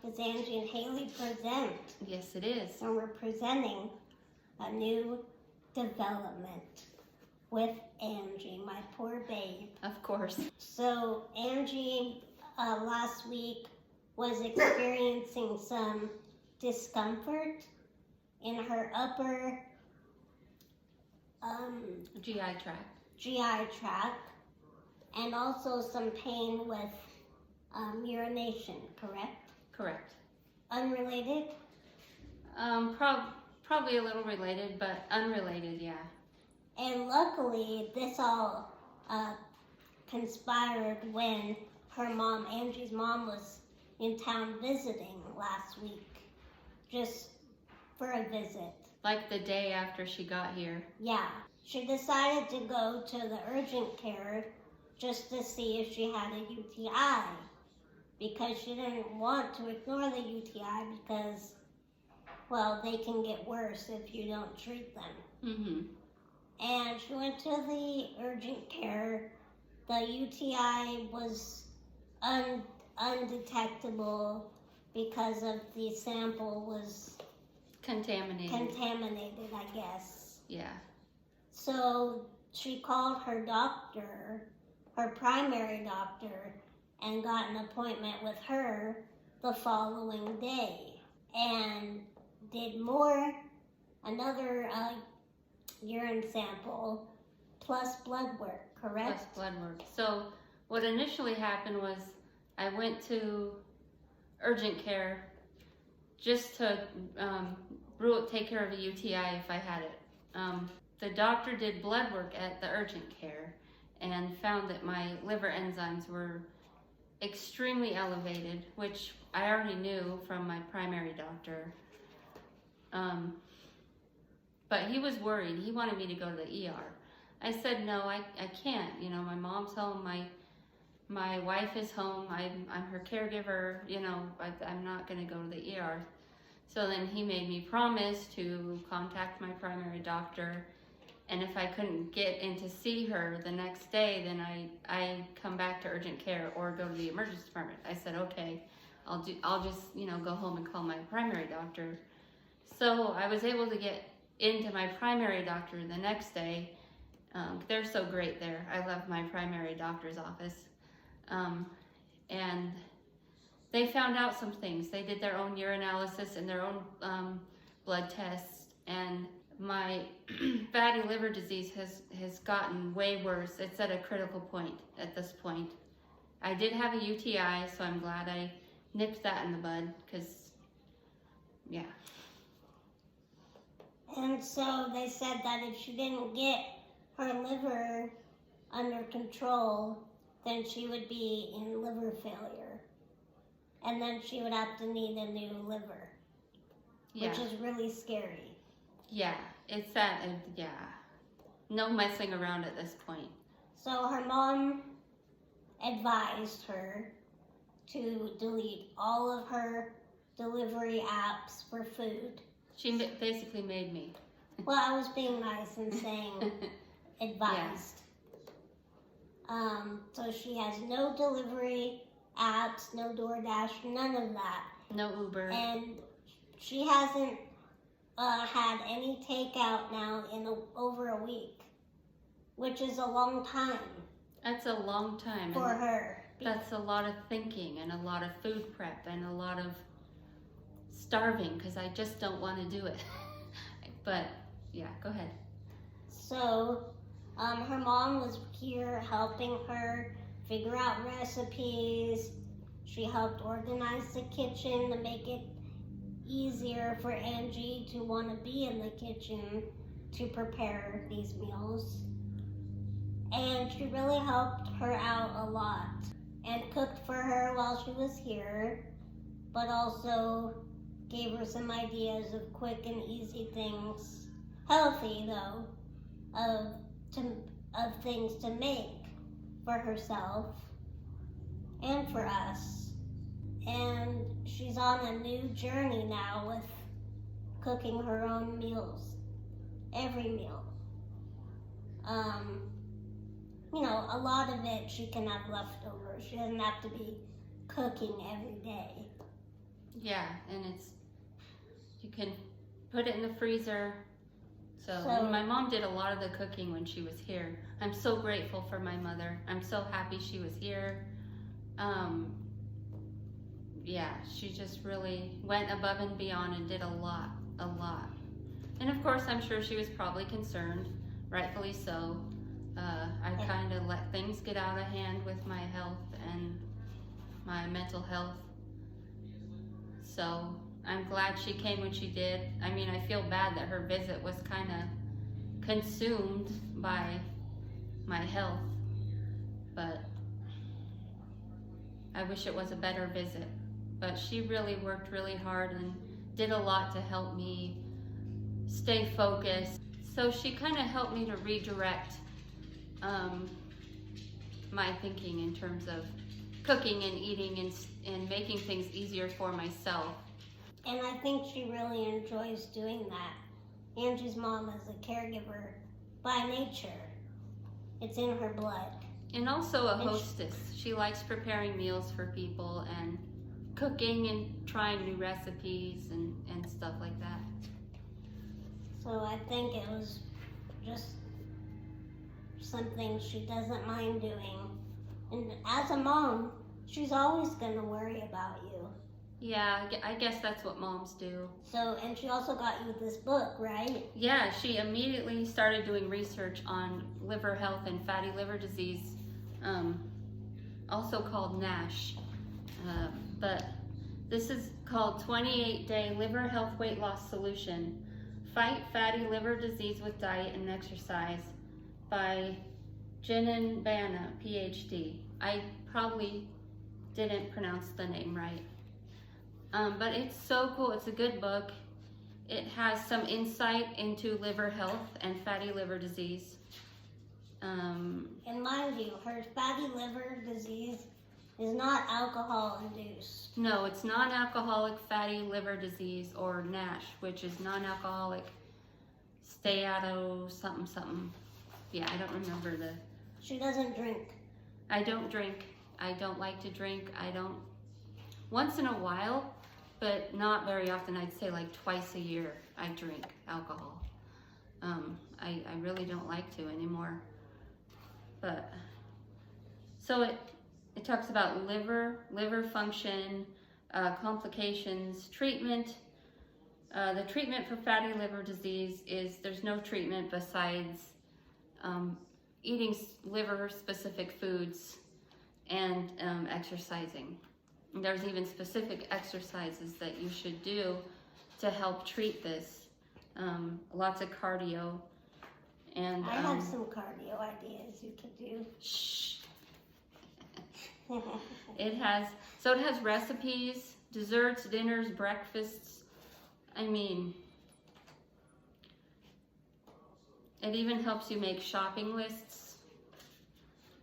is Angie and Haley present. Yes, it is. And we're presenting a new development with Angie, my poor babe. Of course. So Angie last week was experiencing some discomfort in her upper GI tract, and also some pain with urination, correct? Correct. Unrelated? Probably a little related, but unrelated, yeah. And luckily, this all conspired when her mom, Angie's mom, was in town visiting last week, just for a visit. Like the day after she got here. Yeah. She decided to go to the urgent care just to see if she had a UTI, because she didn't want to ignore the UTI because, well, they can get worse if you don't treat them. Mm-hmm. And she went to the urgent care. The UTI was undetectable because of the sample was contaminated, I guess. Yeah. So she called her doctor, her primary doctor, and got an appointment with her the following day, and did another urine sample plus blood work, correct? Plus blood work. So what initially happened was I went to urgent care just to take care of a UTI if I had it. The doctor did blood work at the urgent care and found that my liver enzymes were extremely elevated, which I already knew from my primary doctor. But he was worried. He wanted me to go to the ER. I said, no, I can't. You know, my mom's home. My wife is home. I'm her caregiver. You know, I'm not going to go to the ER. So then he made me promise to contact my primary doctor, and if I couldn't get in to see her the next day, then I come back to urgent care or go to the emergency department. I said, okay, I'll just, you know, go home and call my primary doctor. So I was able to get into my primary doctor the next day. They're so great there. I love my primary doctor's office. And they found out some things. They did their own urinalysis and their own blood tests, and my fatty liver disease has gotten way worse. It's at a critical point at this point. I did have a UTI, so I'm glad I nipped that in the bud, because, yeah. And so they said that if she didn't get her liver under control, then she would be in liver failure. And then she would have to need a new liver, which is really scary. Yeah, it's that, yeah. No messing around at this point. So her mom advised her to delete all of her delivery apps for food. She basically made me. Well, I was being nice and saying advised. Yeah. So she has no delivery apps, no DoorDash, none of that. No Uber. And she hasn't had any takeout now in over a week, which is a long time. That's a long time. For her. That's a lot of thinking and a lot of food prep and a lot of starving, because I just don't want to do it. But yeah, go ahead. So her mom was here helping her figure out recipes. She helped organize the kitchen to make it easier for Angie to want to be in the kitchen to prepare these meals. And she really helped her out a lot and cooked for her while she was here, but also gave her some ideas of quick and easy things, healthy though, of things to make for herself and for us. And she's on a new journey now with cooking her own meals, every meal. You know, a lot of it she can have leftovers. She doesn't have to be cooking every day. Yeah, and you can put it in the freezer. So my mom did a lot of the cooking when she was here. I'm so grateful for my mother. I'm so happy she was here. Yeah, she just really went above and beyond and did a lot. And of course, I'm sure she was probably concerned, rightfully so. I kind of let things get out of hand with my health and my mental health. So I'm glad she came when she did. I mean, I feel bad that her visit was kind of consumed by my health, but I wish it was a better visit. But she really worked really hard and did a lot to help me stay focused. So she kind of helped me to redirect my thinking in terms of cooking and eating and making things easier for myself. And I think she really enjoys doing that. Angie's mom is a caregiver by nature. It's in her blood. And also a hostess. She likes preparing meals for people and cooking and trying new recipes and stuff like that. So I think it was just something she doesn't mind doing. And as a mom, she's always going to worry about you. Yeah, I guess that's what moms do. So, and she also got you this book, right? Yeah, she immediately started doing research on liver health and fatty liver disease, also called NASH. But this is called 28-Day Liver Health Weight Loss Solution. Fight Fatty Liver Disease with Diet and Exercise by Jinan Bana, PhD. I probably didn't pronounce the name right. But it's so cool. It's a good book. It has some insight into liver health and fatty liver disease. And mind you, her fatty liver disease is not alcohol-induced. No, it's non-alcoholic fatty liver disease, or NASH, which is non-alcoholic steato something. Yeah, I don't remember the... She doesn't drink. I don't drink. I don't like to drink. I don't... Once in a while, but not very often. I'd say like twice a year I drink alcohol. I really don't like to anymore. But so it talks about liver function, complications, treatment. The treatment for fatty liver disease is there's no treatment besides eating liver-specific foods and exercising. There's even specific exercises that you should do to help treat this. Lots of cardio. And I have some cardio ideas you could do. Shh. It has recipes, desserts, dinners, breakfasts. I mean, it even helps you make shopping lists.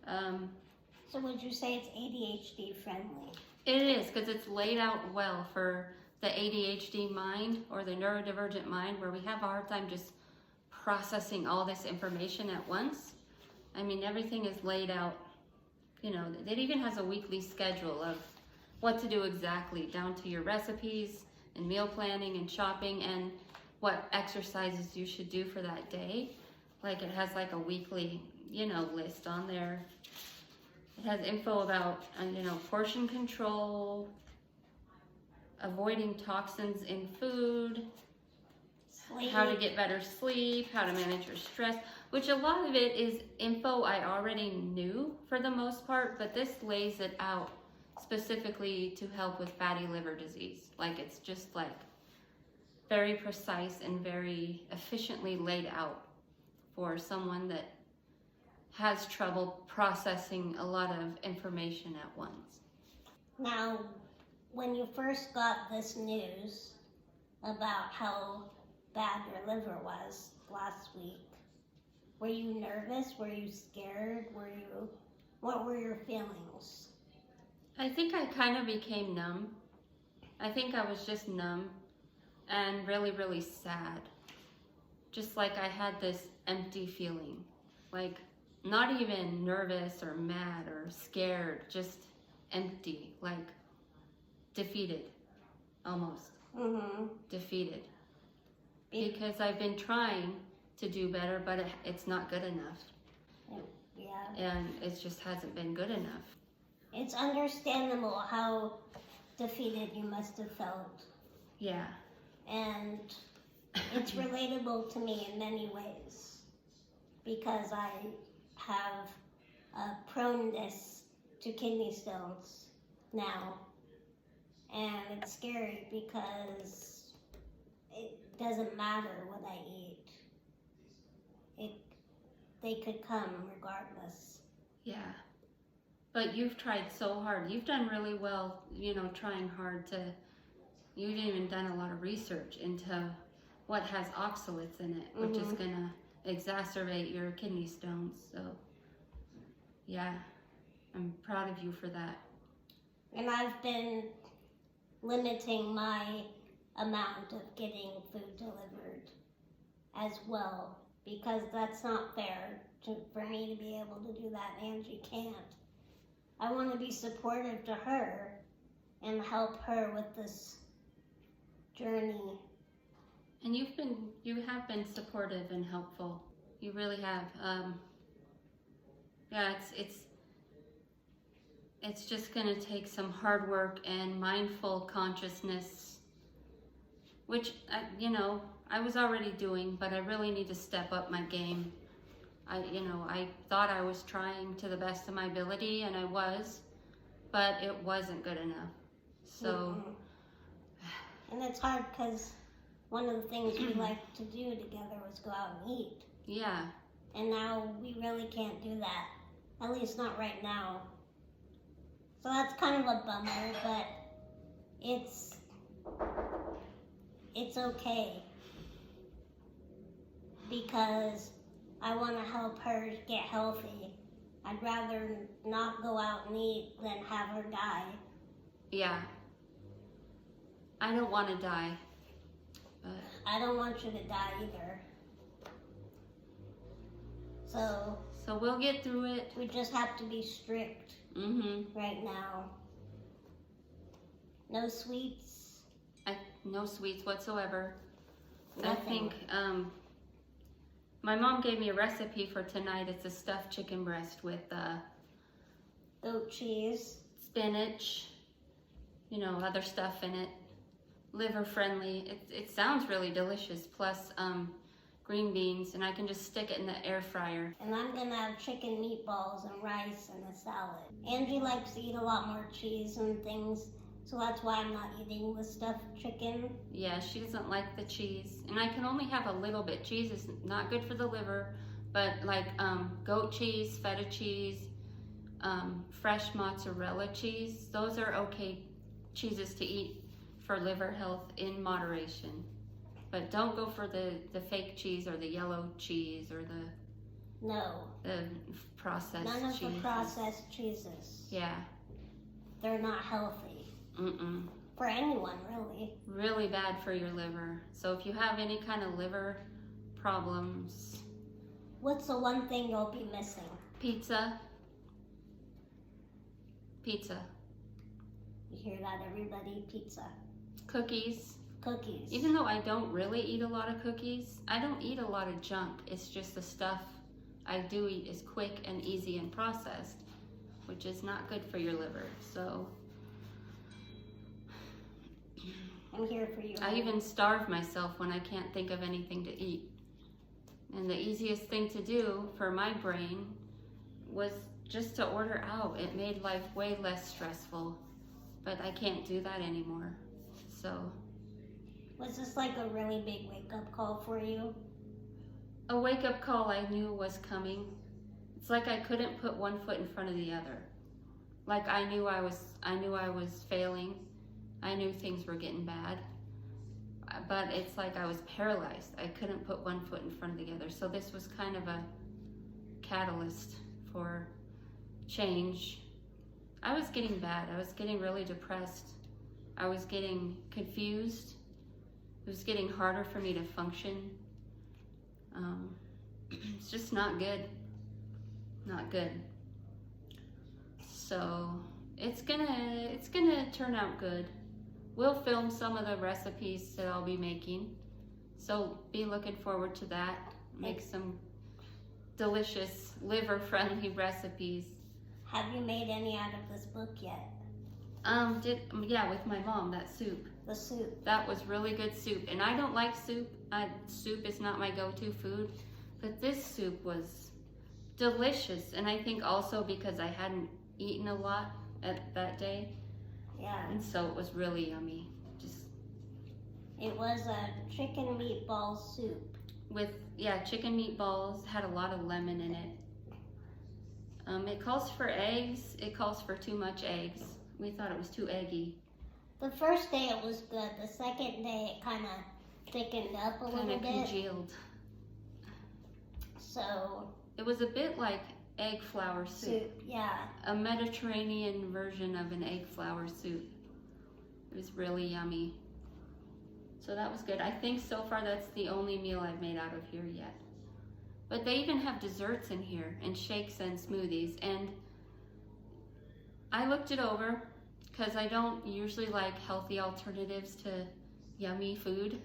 So would you say it's ADHD friendly? It is, because it's laid out well for the ADHD mind or the neurodivergent mind, where we have a hard time just processing all this information at once. I mean, everything is laid out. You know, it even has a weekly schedule of what to do exactly, down to your recipes and meal planning and shopping and what exercises you should do for that day. Like, it has like a weekly, list on there. It has info about, portion control, avoiding toxins in food, Sleep. how to get better sleep, how to manage your stress, which a lot of it is info I already knew for the most part, but this lays it out specifically to help with fatty liver disease. Like, it's just like very precise and very efficiently laid out for someone that has trouble processing a lot of information at once. Now, when you first got this news about how bad your liver was last week, were you nervous? Were you scared? What were your feelings? I think I kind of became numb. I think I was just numb and really, really sad. Just like I had this empty feeling, like not even nervous or mad or scared, just empty, like defeated. almost Mm-hmm. defeated. Because I've been trying to do better, but it's not good enough. Yeah. And it just hasn't been good enough. It's understandable how defeated you must have felt. Yeah. And it's relatable to me in many ways because I have a proneness to kidney stones now. And it's scary because it doesn't matter what I eat. They could come regardless. Yeah. But you've tried so hard. You've done really well, trying hard to, you've even done a lot of research into what has oxalates in it, which is going to exacerbate your kidney stones. So, yeah, I'm proud of you for that. And I've been limiting my amount of getting food delivered as well, because that's not fair for me to be able to do that. Angie can't. I want to be supportive to her and help her with this journey. And you have been supportive and helpful. You really have. Yeah, it's just going to take some hard work and mindful consciousness, which I was already doing, but I really need to step up my game. I thought I was trying to the best of my ability, and I was, but it wasn't good enough. So, and it's hard because one of the things we like to do together was go out and eat. Yeah. And now we really can't do that, at least not right now. So that's kind of a bummer, but it's okay because I want to help her get healthy. I'd rather not go out and eat than have her die. Yeah. I don't want to die. But I don't want you to die either. So we'll get through it. We just have to be strict right now. No sweets. No sweets whatsoever. Nothing. I think my mom gave me a recipe for tonight. It's a stuffed chicken breast with goat cheese, spinach, other stuff in it. Liver friendly. It sounds really delicious. Plus green beans, and I can just stick it in the air fryer. And I'm gonna have chicken meatballs and rice and a salad. Angie likes to eat a lot more cheese and things, so that's why I'm not eating the stuffed chicken. Yeah, she doesn't like the cheese, and I can only have a little bit. Cheese is not good for the liver, but like goat cheese, feta cheese, fresh mozzarella cheese, those are okay cheeses to eat for liver health in moderation. But don't go for the fake cheese or the yellow cheese or the processed cheese. None of the processed cheeses. Yeah. They're not healthy. For anyone, really. Really bad for your liver. So if you have any kind of liver problems. What's the one thing you'll be missing? Pizza. You hear that, everybody? Pizza. Cookies. Cookies. Even though I don't really eat a lot of cookies, I don't eat a lot of junk. It's just the stuff I do eat is quick and easy and processed, which is not good for your liver. So I'm here for you. I even starve myself when I can't think of anything to eat. And the easiest thing to do for my brain was just to order out. It made life way less stressful, but I can't do that anymore. So was this like a really big wake-up call for you? A wake-up call I knew was coming. It's like I couldn't put one foot in front of the other. Like I knew I was failing. I knew things were getting bad. But it's like I was paralyzed. I couldn't put one foot in front of the other. So this was kind of a catalyst for change. I was getting bad. I was getting really depressed. I was getting confused. It was getting harder for me to function. It's just not good. Not good. So it's gonna turn out good. we'll film some of the recipes that I'll be making. So be looking forward to that. Make some delicious liver-friendly recipes. Have you made any out of this book yet? Yeah, with my mom, that soup. The soup. That was really good soup. And I don't like soup. Soup is not my go-to food. But this soup was delicious. And I think also because I hadn't eaten a lot that day. Yeah. And so it was really yummy. It was a chicken meatball soup. With, chicken meatballs, had a lot of lemon in it. It calls for eggs. It calls for too much eggs. We thought it was too eggy. The first day it was good. The second day it kind of thickened up a little bit. Kind of congealed. So. It was a bit like egg flour soup. Yeah. A Mediterranean version of an egg flour soup. It was really yummy. So that was good. I think so far that's the only meal I've made out of here yet. But they even have desserts in here and shakes and smoothies. And I looked it over because I don't usually like healthy alternatives to yummy food.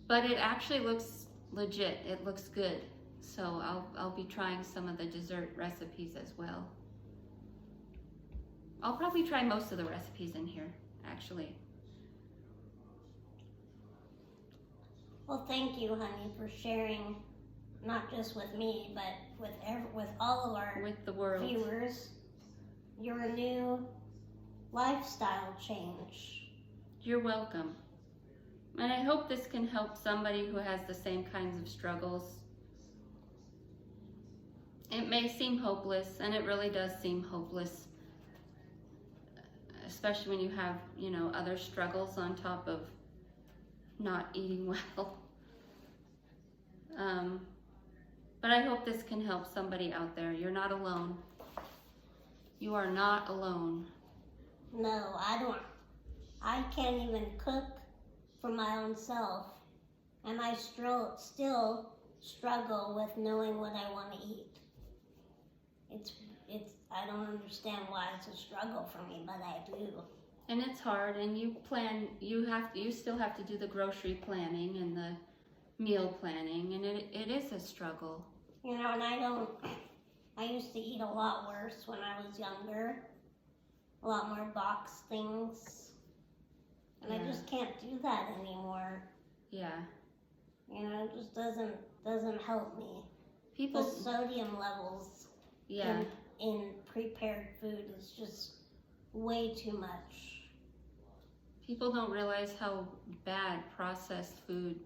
But it actually looks legit. It looks good. So I'll be trying some of the dessert recipes as well. I'll probably try most of the recipes in here, actually. Well, thank you, honey, for sharing, not just with me, but with all of our the world. Viewers, your new lifestyle change. You're welcome. And I hope this can help somebody who has the same kinds of struggles. It may seem hopeless, and it really does seem hopeless, especially when you have, other struggles on top of not eating well. But I hope this can help somebody out there. You're not alone. You are not alone. No, I can't even cook for my own self. And I still struggle with knowing what I want to eat. I don't understand why it's a struggle for me, but I do. And it's hard, and you still have to do the grocery planning and the meal planning, and it is a struggle. And I used to eat a lot worse when I was younger. A lot more boxed things. And I just can't do that anymore. Yeah. It just doesn't help me. The sodium levels in prepared food is just way too much. People don't realize how bad processed food,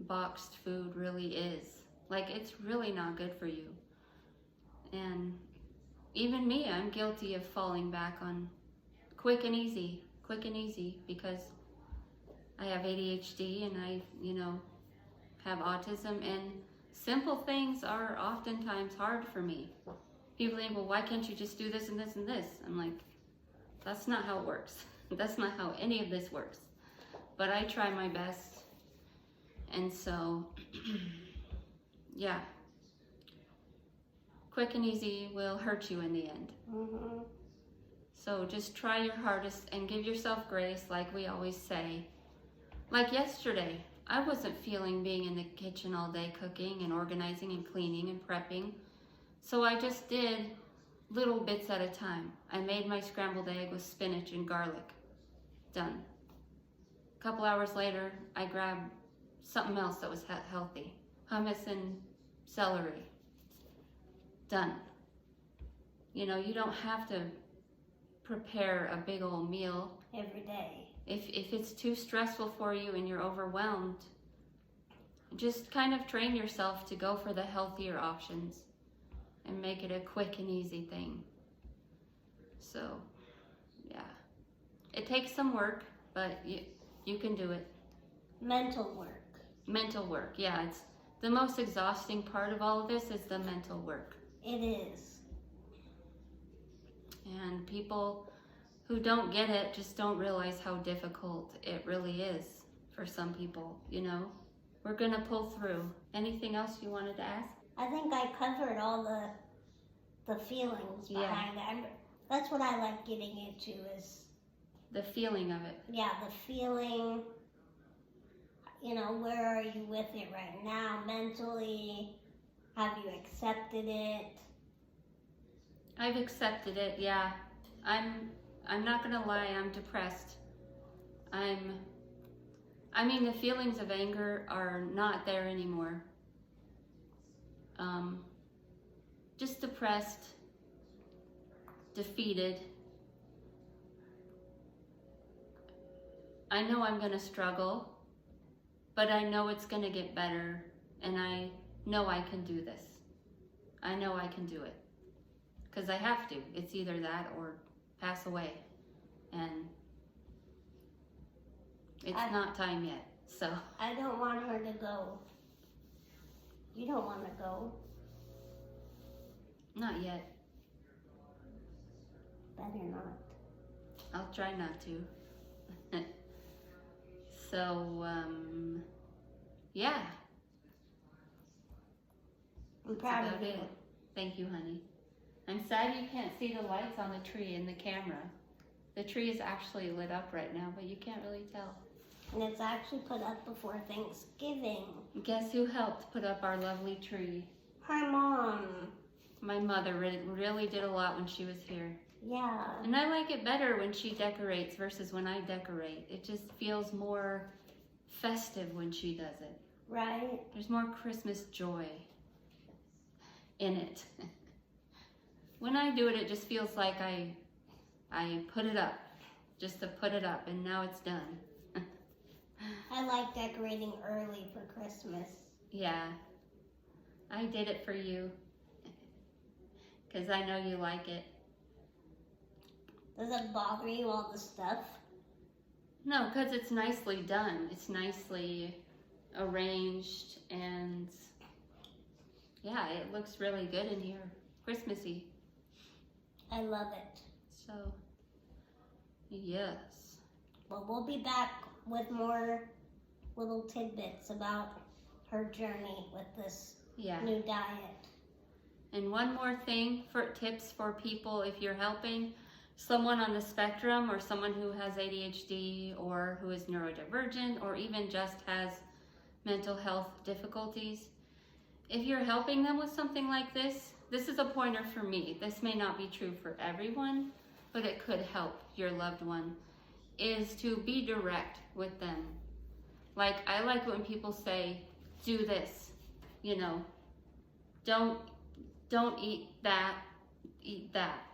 boxed food really is. Like, it's really not good for you. And even me, I'm guilty of falling back on quick and easy, because I have ADHD and I, have autism, and simple things are oftentimes hard for me. People think, well, why can't you just do this and this and this? I'm like, that's not how it works. That's not how any of this works. But I try my best. And so, yeah. Quick and easy will hurt you in the end. Mm-hmm. So just try your hardest and give yourself grace, like we always say. Like yesterday, I wasn't feeling being in the kitchen all day cooking and organizing and cleaning and prepping. So I just did little bits at a time. I made my scrambled egg with spinach and garlic. Done. A couple hours later, I grabbed something else that was healthy. Hummus and celery. Done. You don't have to prepare a big old meal every day. If it's too stressful for you and you're overwhelmed, just kind of train yourself to go for the healthier options and make it a quick and easy thing. So, yeah. It takes some work, but you can do it. Mental work. Mental work, yeah. It's the most exhausting part of all of this is the mental work. It is. And people who don't get it just don't realize how difficult it really is for some people, We're gonna pull through. Anything else you wanted to ask? I think I covered all the feelings behind it. That's what I like getting into, is The feeling of it. Yeah, the feeling. You know, where are you with it right now mentally? Have you accepted it? I've accepted it, yeah. I'm not gonna lie, I'm depressed. I mean, the feelings of anger are not there anymore. Just depressed, defeated. I know I'm gonna struggle, but I know it's gonna get better, and I know I can do this. I know I can do it. Because I have to. It's either that or pass away. And it's not time yet, so. I don't want her to go. You don't want to go. Not yet. Better not. I'll try not to. So, yeah. I'm proud That's of about you. it. Thank you, honey. I'm sad you can't see the lights on the tree in the camera. The tree is actually lit up right now, but you can't really tell. And it's actually put up before Thanksgiving. Guess who helped put up our lovely tree? Her mom. My mother really did a lot when she was here. Yeah. And I like it better when she decorates versus when I decorate. It just feels more festive when she does it. Right? There's more Christmas joy in it. When I do it, it just feels like I put it up, just to put it up, and now it's done. I like decorating early for Christmas. Yeah, I did it for you, because I know you like it. Does it bother you, all the stuff? No, because it's nicely done. It's nicely arranged, and yeah, it looks really good in here. Christmassy. I love it. So, yes. Well, we'll be back with more little tidbits about her journey with this new diet. And one more thing for tips for people if you're helping someone on the spectrum or someone who has ADHD or who is neurodivergent or even just has mental health difficulties. If you're helping them with something like this is a pointer for me. This may not be true for everyone, but it could help your loved one, is to be direct with them. Like, I like when people say, do this, you know, don't eat that,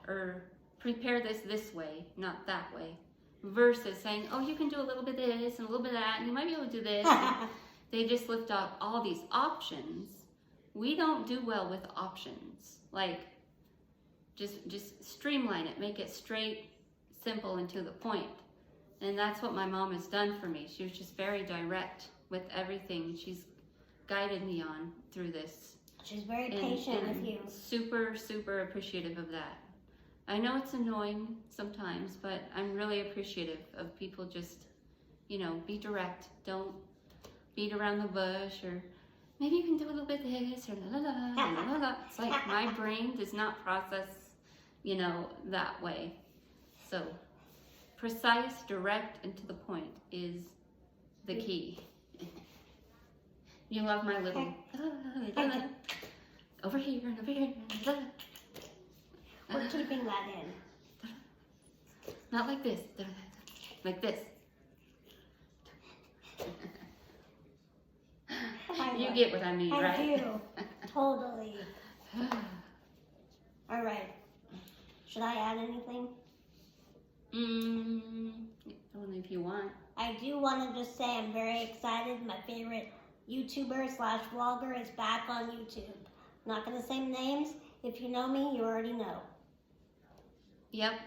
or prepare this way, not that way, versus saying, oh, you can do a little bit of this and a little bit of that, and you might be able to do this. They just lift up all these options. We don't do well with options. Like, just streamline it, make it straight, simple, and to the point. And that's what my mom has done for me. She was just very direct with everything she's guided me on through this. She's very patient with you. Super, super appreciative of that. I know it's annoying sometimes, but I'm really appreciative of people just, you know, be direct. Don't beat around the bush, or maybe you can do a little bit of this, or la la la la la la. It's like my brain does not process, you know, that way. So precise, direct, and to the point is the key. You love my little over here and over here. We're keeping that in. Not like this. Like this. You get what I mean, right? I do. Totally. All right. Should I add anything? Only if you want. I do want to just say I'm very excited. My favorite YouTuber/vlogger is back on YouTube. I'm not going to say names. If you know me, you already know. Yep.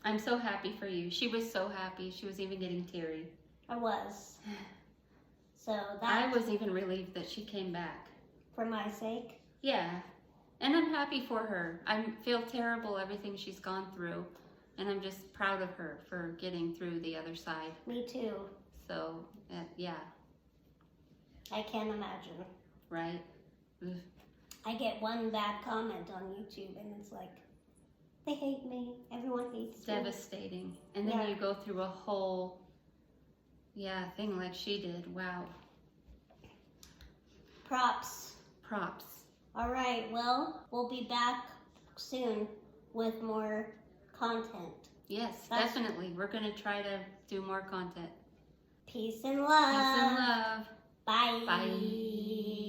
I'm so happy for you. She was so happy. She was even getting teary. I was. So I that's was even relieved that she came back. for my sake. Yeah. And I'm happy for her. I feel terrible everything she's gone through. And I'm just proud of her for getting through the other side. Me too. So, yeah. I can't imagine. Right? Ugh. I get one bad comment on YouTube and it's like, They hate me. Everyone hates me. Devastating. And then you go through a whole, thing like she did. Wow. Props. All right, well, we'll be back soon with more content. Yes, definitely. We're going to try to do more content. Peace and love. Peace and love. Bye. Bye.